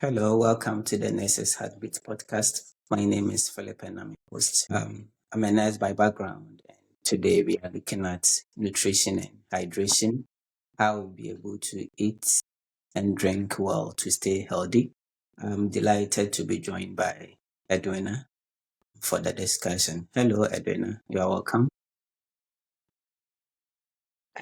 Hello, welcome to the Nurses Heartbeat podcast. My name is Philip and I'm your host. I'm a nurse by background, and today we are looking at nutrition and hydration, how we'll be able to eat and drink well to stay healthy. I'm delighted to be joined by Edwina for the discussion. Hello, Edwina. You are welcome.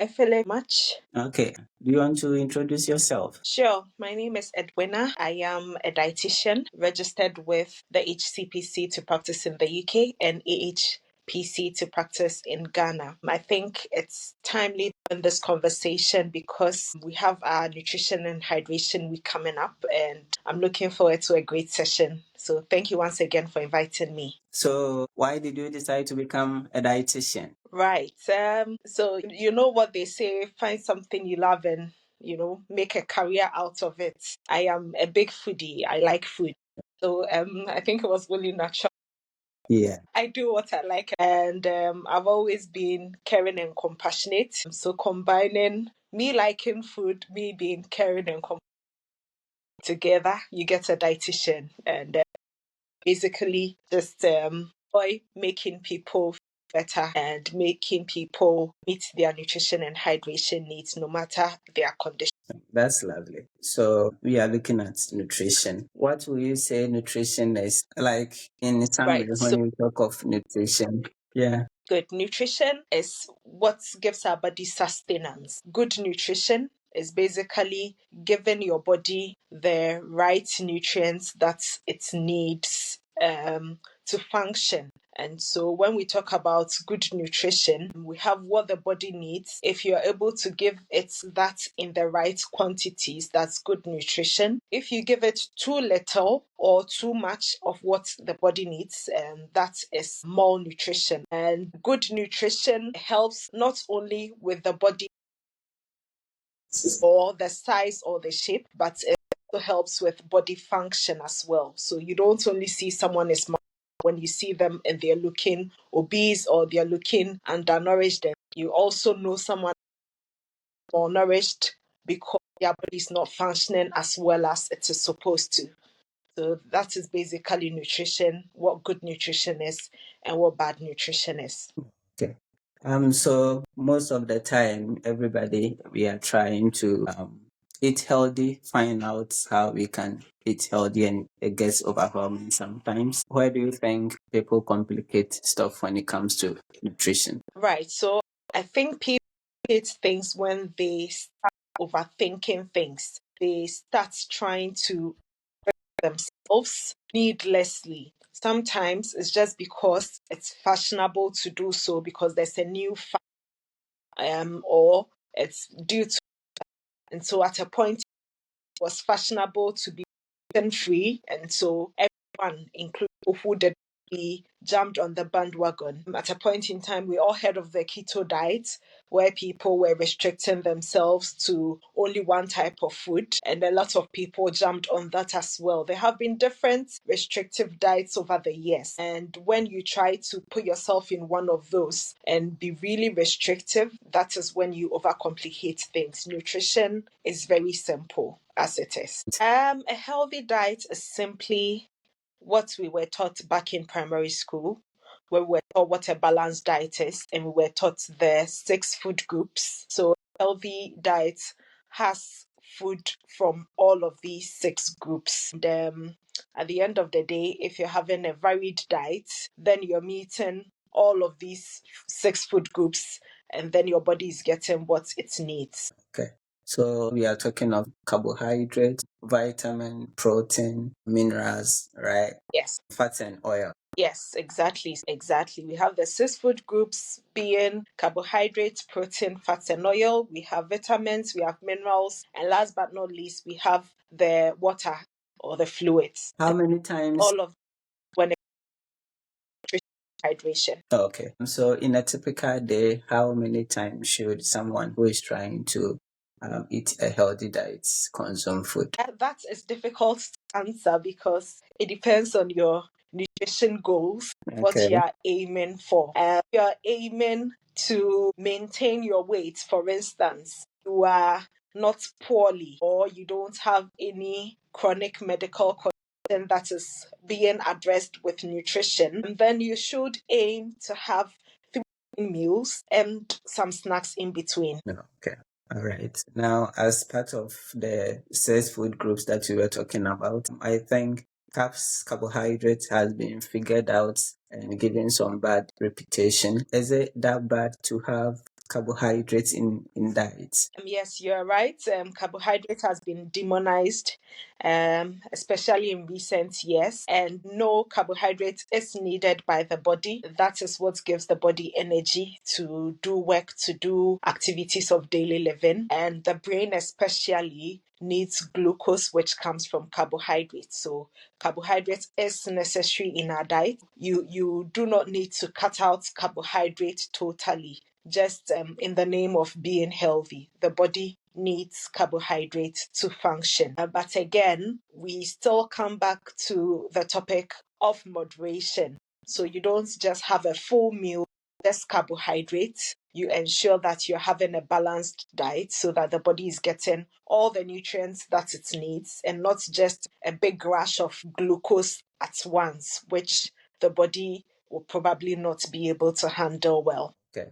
I feel like much. Okay. Do you want to introduce yourself? Sure. My name is Edwina. I am a dietitian registered with the HCPC to practice in the UK and AHPC to practice in Ghana. I think it's timely in this conversation because we have our nutrition and hydration week coming up, and I'm looking forward to a great session. So thank you once again for inviting me. So, why did you decide to become a dietitian? Right. So you know what they say, find something you love and make a career out of it. I am a big foodie. I like food. So I think it was really natural. Yeah. I do what I like, and I've always been caring and compassionate. So combining me liking food, me being caring and compassionate together, you get a dietitian, and basically just enjoy making people better and making people meet their nutrition and hydration needs no matter their condition. That's lovely. So we are looking at nutrition. What will you say nutrition is? Like in summary, Right. when So you talk of nutrition. Yeah. good nutrition is what gives our body sustenance. Good nutrition is basically giving your body the right nutrients that it needs to function. And so when we talk about good nutrition, we have what the body needs. If you're able to give it that in the right quantities, that's good nutrition. If you give it too little or too much of what the body needs, that is malnutrition. And good nutrition helps not only with the body or the size or the shape, but it also helps with body function as well. So you don't only see someone is when you see them and they're looking obese or they're looking undernourished, then you also know someone malnourished because their body is not functioning as well as it is supposed to. So that is basically nutrition, what good nutrition is and what bad nutrition is. Okay. So most of the time, everybody, we are trying to eat healthy, find out how we can eat healthy, and it gets overwhelming sometimes. Where do you think people complicate stuff when it comes to nutrition? Right. So I think people hate things when they start overthinking things. They start trying to themselves needlessly. Sometimes it's just because it's fashionable to do so because there's a new or it's due to, and so at a point it was fashionable to be gluten free, and so everyone, including people who did be jumped on the bandwagon. At a point in time, we all heard of the keto diet, where people were restricting themselves to only one type of food, and a lot of people jumped on that as well. There have been different restrictive diets over the years, and when you try to put yourself in one of those and be really restrictive, that is when you overcomplicate things. Nutrition is very simple as it is. A healthy diet is simply what we were taught back in primary school, where we were taught what a balanced diet is, and we were taught the 6 food groups. So, a healthy diet has food from all of these 6 groups. And, at the end of the day, if you're having a varied diet, then you're meeting all of these 6 food groups, and then your body is getting what it needs. Okay. So we are talking of carbohydrates, vitamin, protein, minerals, right? Yes. Fats and oil. Yes, exactly. Exactly. We have the 6 food groups being carbohydrates, protein, fats, and oil. We have vitamins, we have minerals, and last but not least, we have the water or the fluids. How many times? All of when it hydration. Okay. So in a typical day, how many times should someone who is trying to eat a healthy diet consume food? That is difficult to answer because it depends on your nutrition goals, what Okay. you are aiming for. You're aiming to maintain your weight, for instance, you are not poorly or you don't have any chronic medical condition that is being addressed with nutrition, and then you should aim to have 3 meals and some snacks in between. Okay. All right. Now, as part of the 6 food groups that we were talking about, I think carbs, carbohydrates has been figured out and given some bad reputation. Is it that bad to have carbohydrates in diets? Yes, you're right. Carbohydrate has been demonized, especially in recent years. And no, carbohydrate is needed by the body. That is what gives the body energy to do work, to do activities of daily living. And the brain, especially, needs glucose, which comes from carbohydrates. So carbohydrate is necessary in our diet. You do not need to cut out carbohydrate totally, just in the name of being healthy. The body needs carbohydrates to function. But again, we still come back to the topic of moderation. So you don't just have a full meal, less carbohydrates. You ensure that you're having a balanced diet so that the body is getting all the nutrients that it needs and not just a big rush of glucose at once, which the body will probably not be able to handle well. Okay.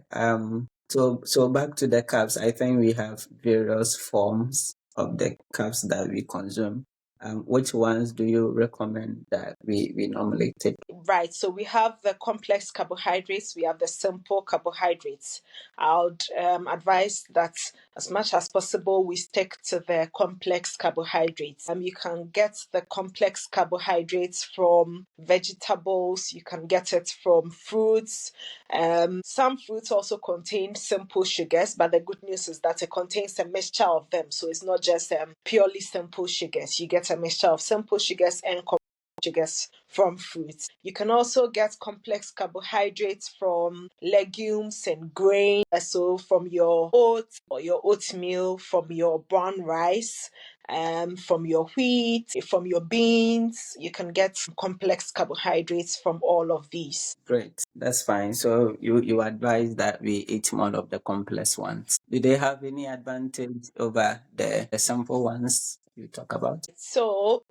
So back to the carbs. I think we have various forms of the carbs that we consume. Which ones do you recommend that we normally take? Right, so we have the complex carbohydrates, we have the simple carbohydrates. I would advise that as much as possible we stick to the complex carbohydrates. You can get the complex carbohydrates from vegetables, you can get it from fruits. Some fruits also contain simple sugars, but the good news is that it contains a mixture of them. So it's not just purely simple sugars. You get a mixture of simple sugars and sugars from fruits. You can also get complex carbohydrates from legumes and grains, so from your oats or your oatmeal, from your brown rice, from your wheat, from your beans. You can get complex carbohydrates from all of these. Great, that's fine. So you advise that we eat more of the complex ones. Do they have any advantage over the simple ones you talk about? So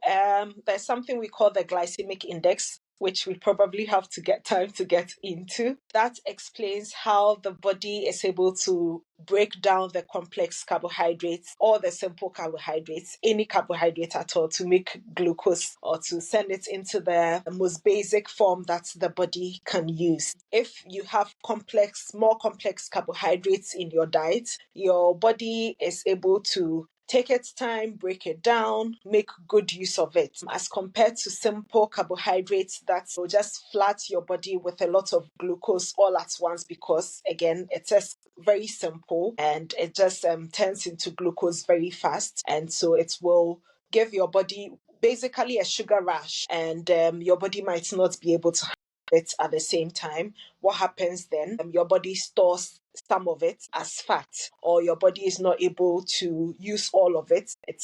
there's something we call the glycemic index, which we probably have to get time to get into. That explains how the body is able to break down the complex carbohydrates or the simple carbohydrates, any carbohydrate at all, to make glucose or to send it into the most basic form that the body can use. If you have more complex carbohydrates in your diet, your body is able to take its time, break it down, make good use of it, as compared to simple carbohydrates that will just flood your body with a lot of glucose all at once, because again, it is very simple and it just turns into glucose very fast. And so it will give your body basically a sugar rush, and your body might not be able to handle it at the same time. What happens then? Your body stores some of it as fat, or your body is not able to use all of it. It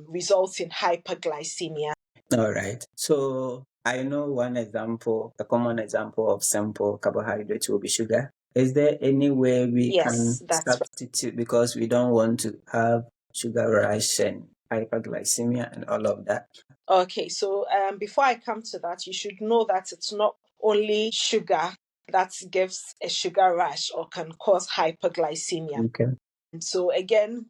results in hyperglycemia. All right. So I know one example, a common example of simple carbohydrate will be sugar. Is there any way we Yes, can that's right. substitute, because we don't want to have sugar rush and hyperglycemia and all of that? Okay, so before I come to that, you should know that it's not only sugar that gives a sugar rush or can cause hyperglycemia. Okay. And so again,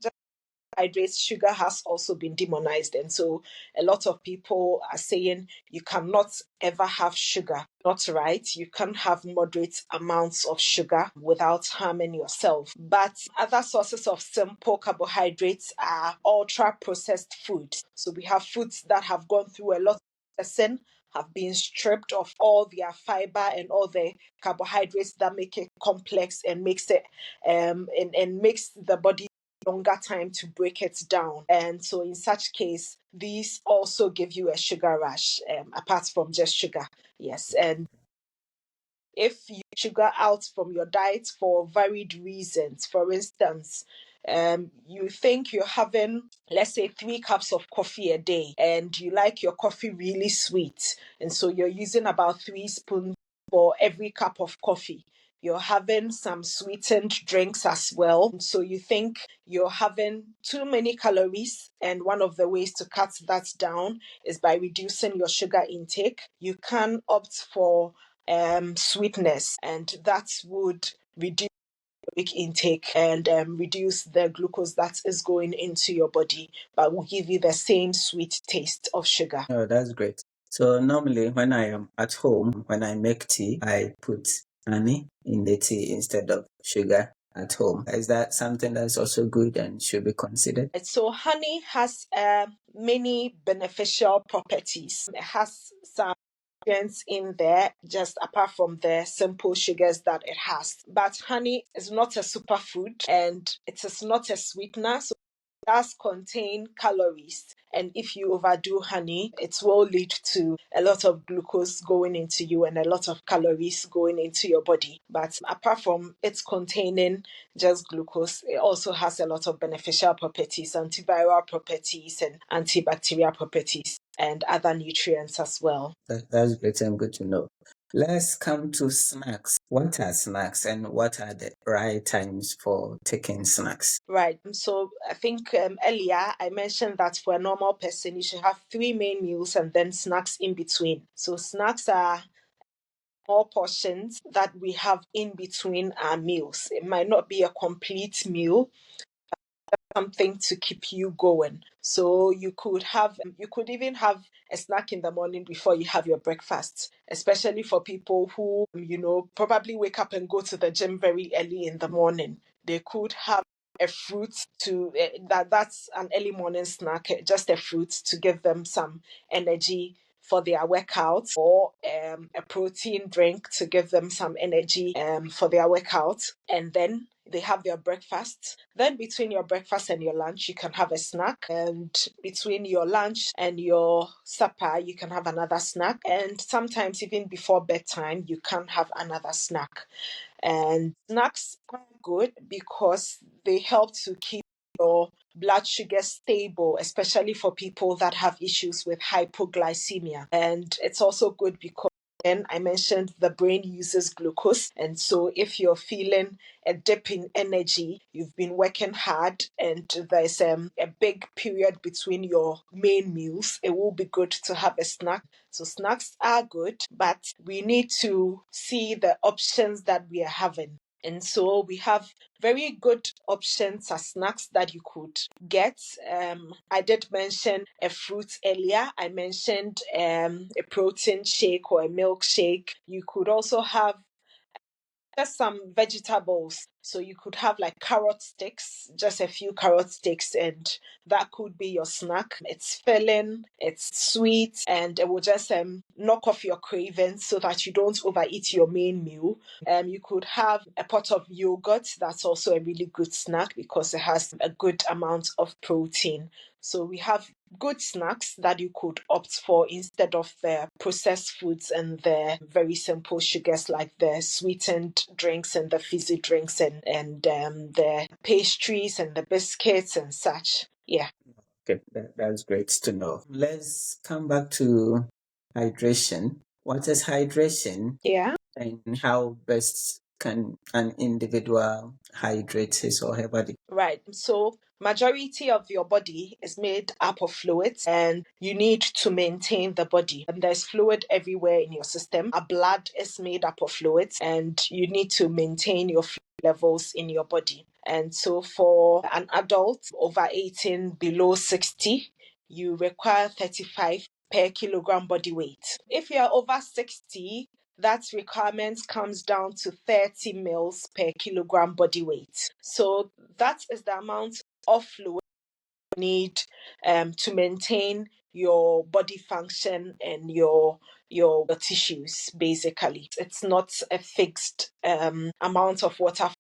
carbohydrates, sugar has also been demonized. And so a lot of people are saying you cannot ever have sugar. Not right. You can't have moderate amounts of sugar without harming yourself. But other sources of simple carbohydrates are ultra processed foods. So we have foods that have gone through a lot of processing, have been stripped of all their fiber and all the carbohydrates that make it complex and makes it and makes the body longer time to break it down. And so in such case, these also give you a sugar rush, apart from just sugar. Yes. And if you sugar out from your diet for varied reasons, for instance, you think you're having, let's say, 3 cups of coffee a day, and you like your coffee really sweet, and so you're using about 3 spoons for every cup of coffee. You're having some sweetened drinks as well. So you think you're having too many calories. And one of the ways to cut that down is by reducing your sugar intake. You can opt for sweetness, and that would reduce intake and reduce the glucose that is going into your body, but will give you the same sweet taste of sugar. Oh, that's great. So normally when I am at home, when I make tea, I put honey in the tea instead of sugar at home. Is that something that's also good and should be considered? So honey has many beneficial properties. It has some nutrients in there, just apart from the simple sugars that it has. But honey is not a superfood, and it is not a sweetener. So does contain calories, and if you overdo honey, it will lead to a lot of glucose going into you and a lot of calories going into your body. But apart from it containing just glucose, it also has a lot of beneficial properties, antiviral properties and antibacterial properties, and other nutrients as well. That's great and good to know. Let's come to snacks. What are snacks and what are the right times for taking snacks? Right. So I think earlier I mentioned that for a normal person, you should have 3 main meals and then snacks in between. So snacks are small portions that we have in between our meals. It might not be a complete meal, something to keep you going. So you could even have a snack in the morning before you have your breakfast, especially for people who, probably wake up and go to the gym very early in the morning. They could have a fruit to that's an early morning snack, just a fruit to give them some energy for their workout, or a protein drink to give them some energy for their workout, and then they have their breakfast. Then between your breakfast and your lunch, you can have a snack. And between your lunch and your supper, you can have another snack. And sometimes even before bedtime, you can have another snack. And snacks are good because they help to keep your blood sugar stable, especially for people that have issues with hypoglycemia. And it's also good because then I mentioned the brain uses glucose. And so if you're feeling a dip in energy, you've been working hard, and there's a big period between your main meals, it will be good to have a snack. So snacks are good, but we need to see the options that we are having. And so we have very good options as snacks that you could get. I did mention a fruit earlier. I mentioned a protein shake or a milkshake. You could also have just some vegetables. So you could have like carrot sticks, just a few carrot sticks, and that could be your snack. It's filling, it's sweet, and it will just knock off your cravings so that you don't overeat your main meal. You could have a pot of yogurt. That's also a really good snack because it has a good amount of protein. So we have good snacks that you could opt for instead of the processed foods and the very simple sugars like the sweetened drinks and the fizzy drinks and the pastries and the biscuits and such. Yeah. Okay, that's great to know. Let's come back to hydration. What is hydration Yeah. and how best can an individual hydrate his or her body? Right. So majority of your body is made up of fluids, and you need to maintain the body. And there's fluid everywhere in your system. Our blood is made up of fluids, and you need to maintain your fluid levels in your body. And so for an adult over 18, below 60, you require 35 per kilogram body weight. If you are over 60, that requirement comes down to 30 mils per kilogram body weight. So that is the amount of fluid you need to maintain your body function and your tissues, basically. It's not a fixed amount of water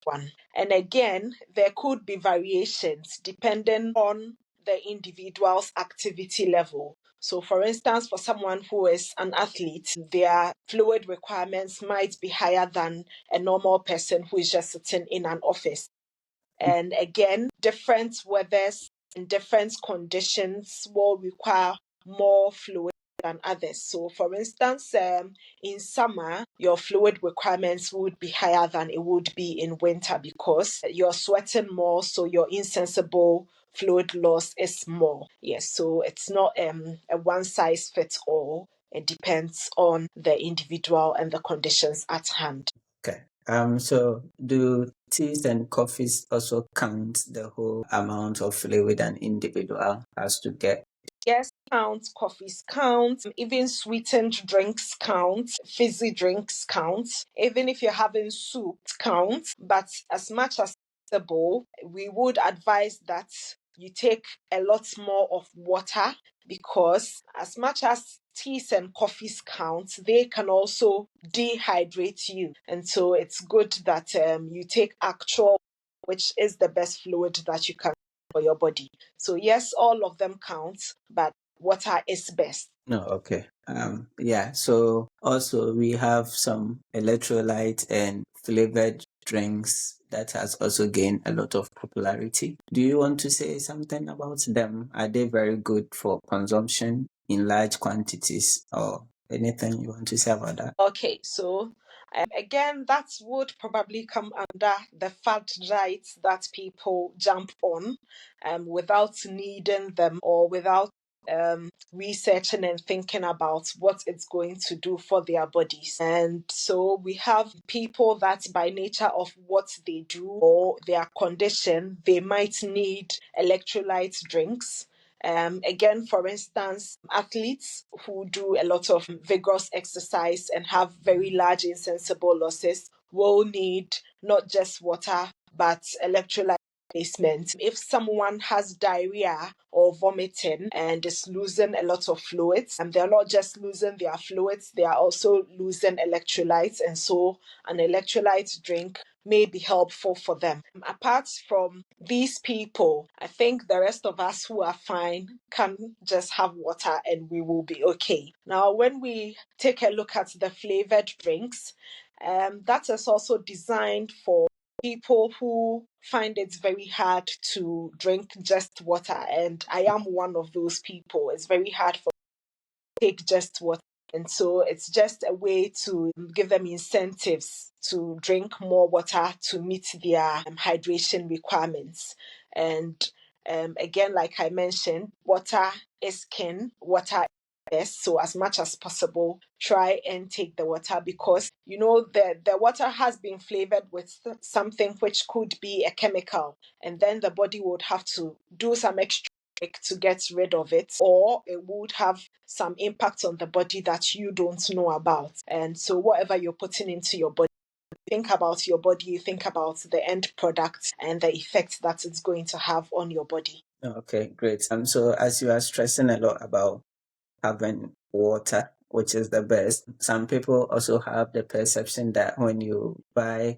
one. And again, there could be variations depending on the individual's activity level. So, for instance, for someone who is an athlete, their fluid requirements might be higher than a normal person who is just sitting in an office. And again, different weathers and different conditions will require more fluid than others. So, for instance, in summer, your fluid requirements would be higher than it would be in winter because you're sweating more, so your insensible fluid loss is more. Yes, so it's not a one size fits all. It depends on the individual and the conditions at hand. Okay. So do teas and coffees also count the whole amount of fluid an individual has to get? Yes, count, coffees count, even sweetened drinks count, fizzy drinks count, even if you're having soup it counts. But as much as possible, we would advise that you take a lot more of water because as much as teas and coffees count, they can also dehydrate you. And so it's good that you take actual, which is the best fluid that you can for your body. So yes, all of them count, but water is best. No, okay. Yeah, so also we have some electrolyte and flavored drinks that has also gained a lot of popularity. Do you want to say something about them? Are they very good for consumption in large quantities or anything you want to say about that? Okay, so again, that would probably come under the fad diets that people jump on without needing them or without researching and thinking about what it's going to do for their bodies. And so we have people that by nature of what they do or their condition, they might need electrolyte drinks. Again, for instance, athletes who do a lot of vigorous exercise and have very large insensible losses will need not just water but electrolyte replacement. If someone has diarrhea or vomiting and is losing a lot of fluids, and they're not just losing their fluids, they are also losing electrolytes, and so an electrolyte drink may be helpful for them. Apart from these people, I think the rest of us who are fine can just have water and we will be okay. Now, when we take a look at the flavored drinks, that is also designed for people who find it very hard to drink just water, and I am one of those people. It's very hard for me to take just water, and so it's just a way to give them incentives to drink more water to meet their hydration requirements. And again, like I mentioned, water is king, water best. So as much as possible, try and take the water because you know the water has been flavored with something which could be a chemical, and then the body would have to do some extra work to get rid of it, or it would have some impact on the body that you don't know about. And so whatever you're putting into your body, think about your body, you think about the end product and the effect that it's going to have on your body. Okay, great. So as you are stressing a lot about having water, which is the best, some people also have the perception that when you buy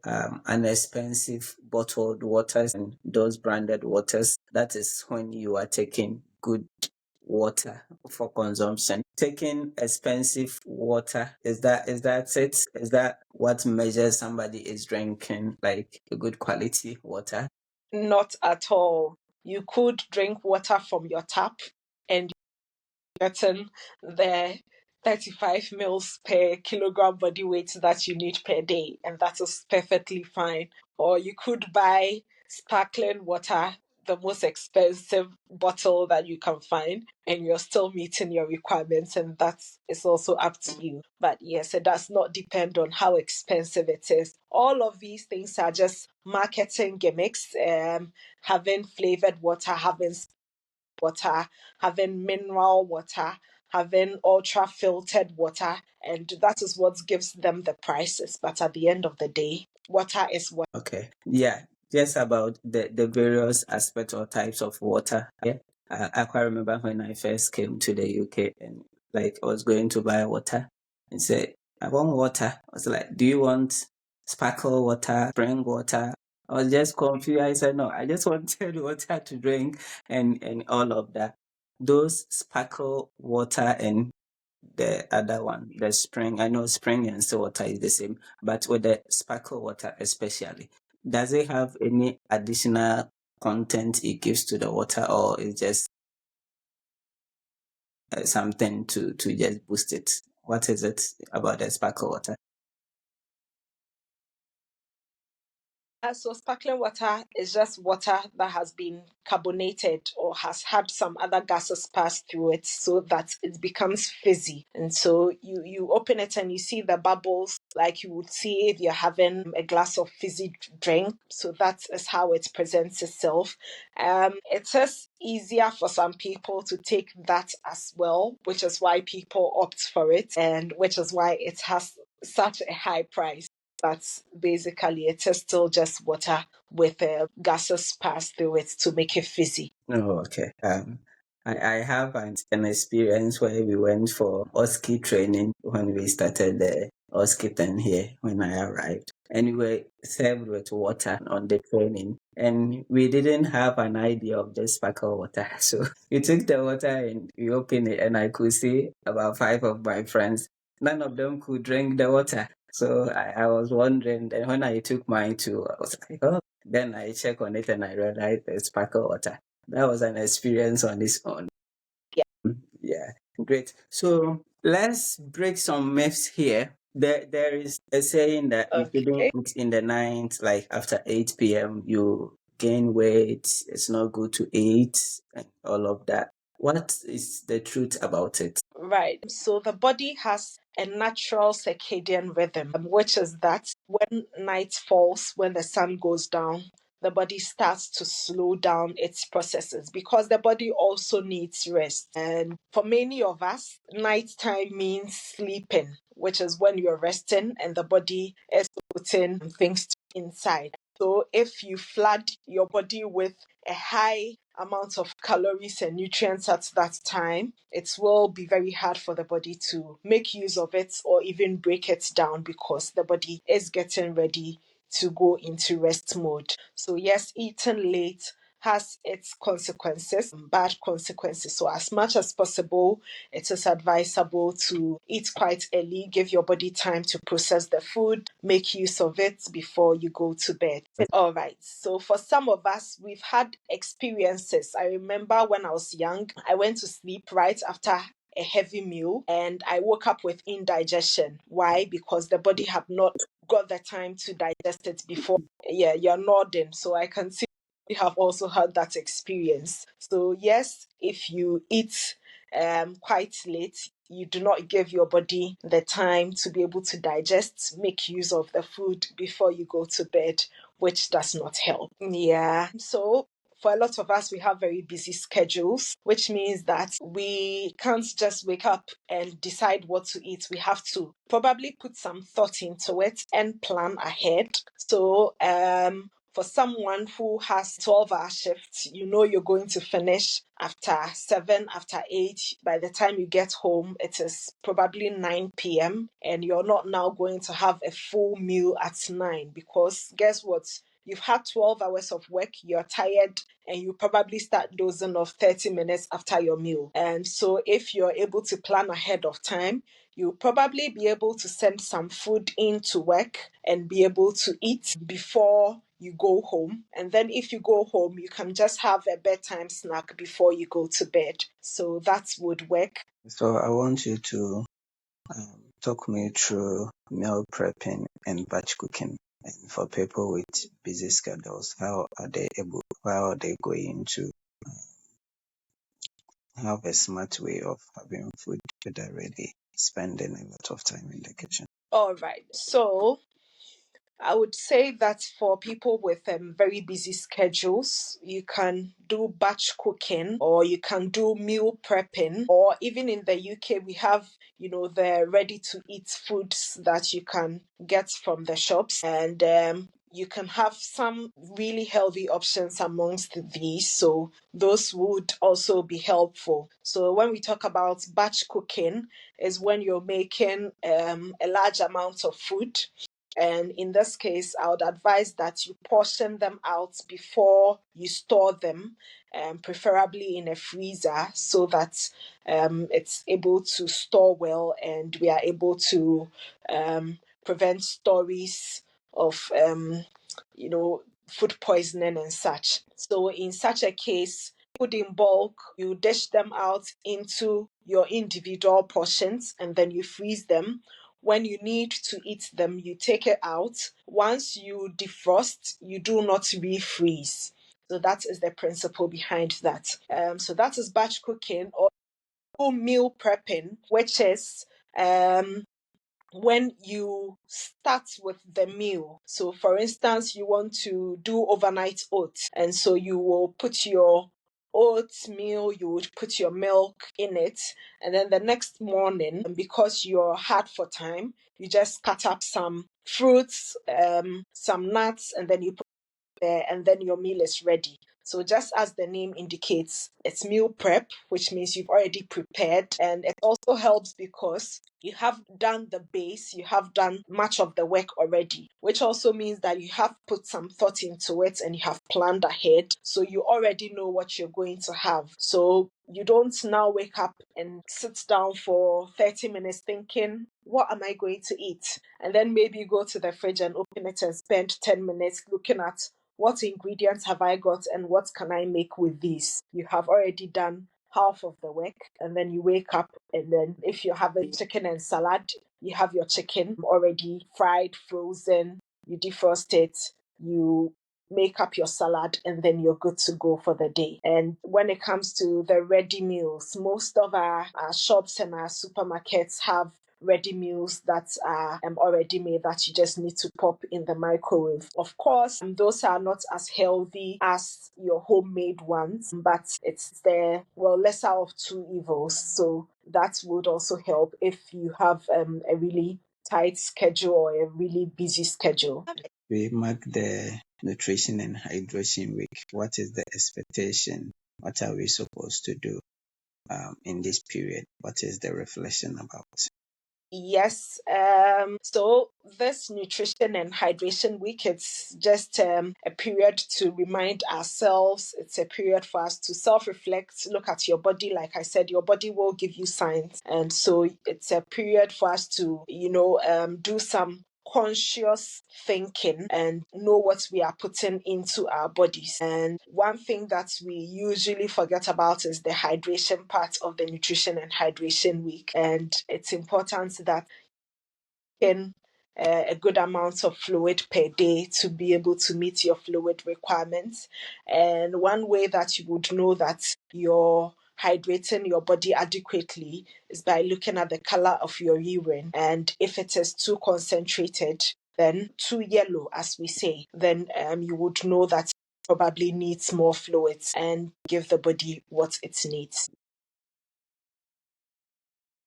an expensive bottled waters and those branded waters, that is when you are taking good water for consumption. Taking expensive water, is that it? Is that what measures somebody is drinking like a good quality water? Not at all. You could drink water from your tap and getting the 35 mils per kilogram body weight that you need per day, and that is perfectly fine. Or you could buy sparkling water, the most expensive bottle that you can find, and you're still meeting your requirements, and that is also up to you. But yes, it does not depend on how expensive it is. All of these things are just marketing gimmicks. Having flavored water, having water, having mineral water, having ultra filtered water, and that is what gives them the prices. But at the end of the day, water is what. Okay. Yeah. Just about the various aspects or types of water. Yeah. I quite remember when I first came to the UK and like I was going to buy water and said, I want water. I was like, do you want sparkle water, spring water? I was just confused. I said, no, I just wanted water to drink and all of that. Those sparkle water and the other one, the spring. I know spring and sea water is the same, but with the sparkle water especially, Does it have any additional content it gives to the water, or is just something to just boost it? What is it about the sparkle water? So sparkling water is just water that has been carbonated or has had some other gases pass through it so that it becomes fizzy. And so you open it and you see the bubbles like you would see if you're having a glass of fizzy drink. So that is how it presents itself. It is easier for some people to take that as well, which is why people opt for it and which is why it has such a high price. But basically, it is still just water with gases passed through it to make it fizzy. Oh, okay. I have an experience where we went for OSCE training when we started the OSCE thing here when I arrived. And we were served with water on the training. And we didn't have an idea of the sparkle water. So we took the water and we opened it, and I could see about 5 of my friends. None of them could drink the water. So I was wondering. Then when I took mine too, I was like, oh. Then I check on it and I realized it's sparkle water. That was an experience on its own. Yeah. Yeah, great. So let's break some myths here. There is a saying that you shouldn't Okay. eat in the night, like after 8 p.m., you gain weight, it's not good to eat, and all of that. What is the truth about it? Right. So the body has a natural circadian rhythm, which is that when night falls, when the sun goes down, the body starts to slow down its processes because the body also needs rest. And for many of us, nighttime means sleeping, which is when you're resting and the body is putting things inside. So if you flood your body with a high amount of calories and nutrients at that time, it will be very hard for the body to make use of it or even break it down because the body is getting ready to go into rest mode. So, yes, eating late has its consequences, bad consequences. So, as much as possible, it is advisable to eat quite early, give your body time to process the food, make use of it before you go to bed. All right. So, for some of us, we've had experiences. I remember when I was young, I went to sleep right after a heavy meal and I woke up with indigestion. Why? Because the body had not got the time to digest it before. Yeah, you're nodding. So I can see you have also had that experience. So, yes, if you eat quite late, you do not give your body the time to be able to digest, make use of the food before you go to bed, which does not help. Yeah. So for a lot of us, we have very busy schedules, which means that we can't just wake up and decide what to eat. We have to probably put some thought into it and plan ahead. So, for someone who has 12-hour shifts, you know you're going to finish after 7, after 8. By the time you get home, it is probably 9 p.m. and you're not now going to have a full meal at 9 because guess what? You've had 12 hours of work, you're tired, and you probably start dozing off 30 minutes after your meal. And so, if you're able to plan ahead of time, you'll probably be able to send some food into work and be able to eat before you go home. And then, if you go home, you can just have a bedtime snack before you go to bed. So, that would work. So I want you to talk me through meal prepping and batch cooking. And for people with busy schedules, how are they going to have a smart way of having food without really spending a lot of time in the kitchen? All right. So, I would say that for people with very busy schedules, you can do batch cooking or you can do meal prepping, or even in the UK, we have, the ready to eat foods that you can get from the shops. And you can have some really healthy options amongst these. So those would also be helpful. So when we talk about batch cooking, is when you're making a large amount of food, and in this case, I would advise that you portion them out before you store them, preferably in a freezer, so that it's able to store well and we are able to prevent stories of food poisoning and such. So in such a case, food in bulk, you dish them out into your individual portions and then you freeze them. When you need to eat them, you take it out. Once you defrost, you do not refreeze. So that is the principle behind that. So that is batch cooking or meal prepping, which is when you start with the meal. So, for instance, you want to do overnight oats, and so you will put your oatmeal, you would put your milk in it, and then the next morning, because you're hard for time, you just cut up some fruits, some nuts, and then you put there, and then your meal is ready. So just as the name indicates, it's meal prep, which means you've already prepared. And it also helps because you have done the base, you have done much of the work already, which also means that you have put some thought into it and you have planned ahead. So you already know what you're going to have. So you don't now wake up and sit down for 30 minutes thinking, what am I going to eat? And then maybe you go to the fridge and open it and spend 10 minutes looking at what ingredients have I got and what can I make with these? You have already done half of the work, and then you wake up, and then if you have a chicken and salad, you have your chicken already fried, frozen, you defrost it, you make up your salad, and then you're good to go for the day. And when it comes to the ready meals, most of our shops and our supermarkets have ready meals that are already made that you just need to pop in the microwave. Of course, those are not as healthy as your homemade ones, but it's the lesser of two evils. So that would also help if you have a really tight schedule or a really busy schedule. We mark the nutrition and hydration week. What is the expectation? What are we supposed to do in this period? What is the reflection about? Yes. So this nutrition and hydration week, it's just a period to remind ourselves. It's a period for us to self-reflect, look at your body. Like I said, your body will give you signs. And so it's a period for us to, do some conscious thinking and know what we are putting into our bodies. And one thing that we usually forget about is the hydration part of the nutrition and hydration week. And it's important that in a good amount of fluid per day to be able to meet your fluid requirements. And one way that you would know that you're hydrating your body adequately is by looking at the color of your urine. And if it is too concentrated, then too yellow, as we say, then you would know that it probably needs more fluids and give the body what it needs.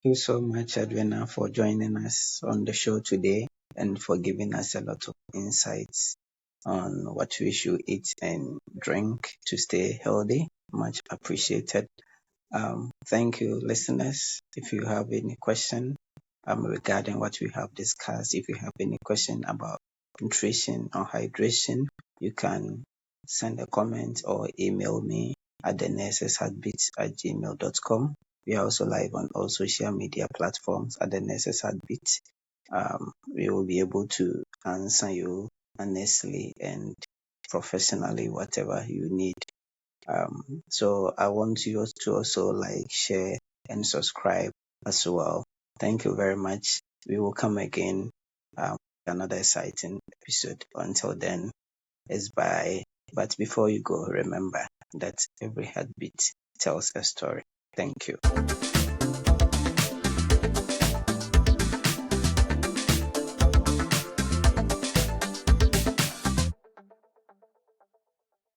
Thank you so much, Edwina, for joining us on the show today and for giving us a lot of insights on what we should eat and drink to stay healthy. Much appreciated. Thank you, listeners. If you have any question regarding what we have discussed, if you have any question about nutrition or hydration, you can send a comment or email me at thenursersheartbeat@gmail.com. We are also live on all social media platforms at the Nurses Heartbeat. We will be able to answer you honestly and professionally, whatever you need. So I want you to also like, share, and subscribe as well. Thank you very much. We will come again another exciting episode. Until then, it's bye. But before you go, remember that every heartbeat tells a story. Thank you.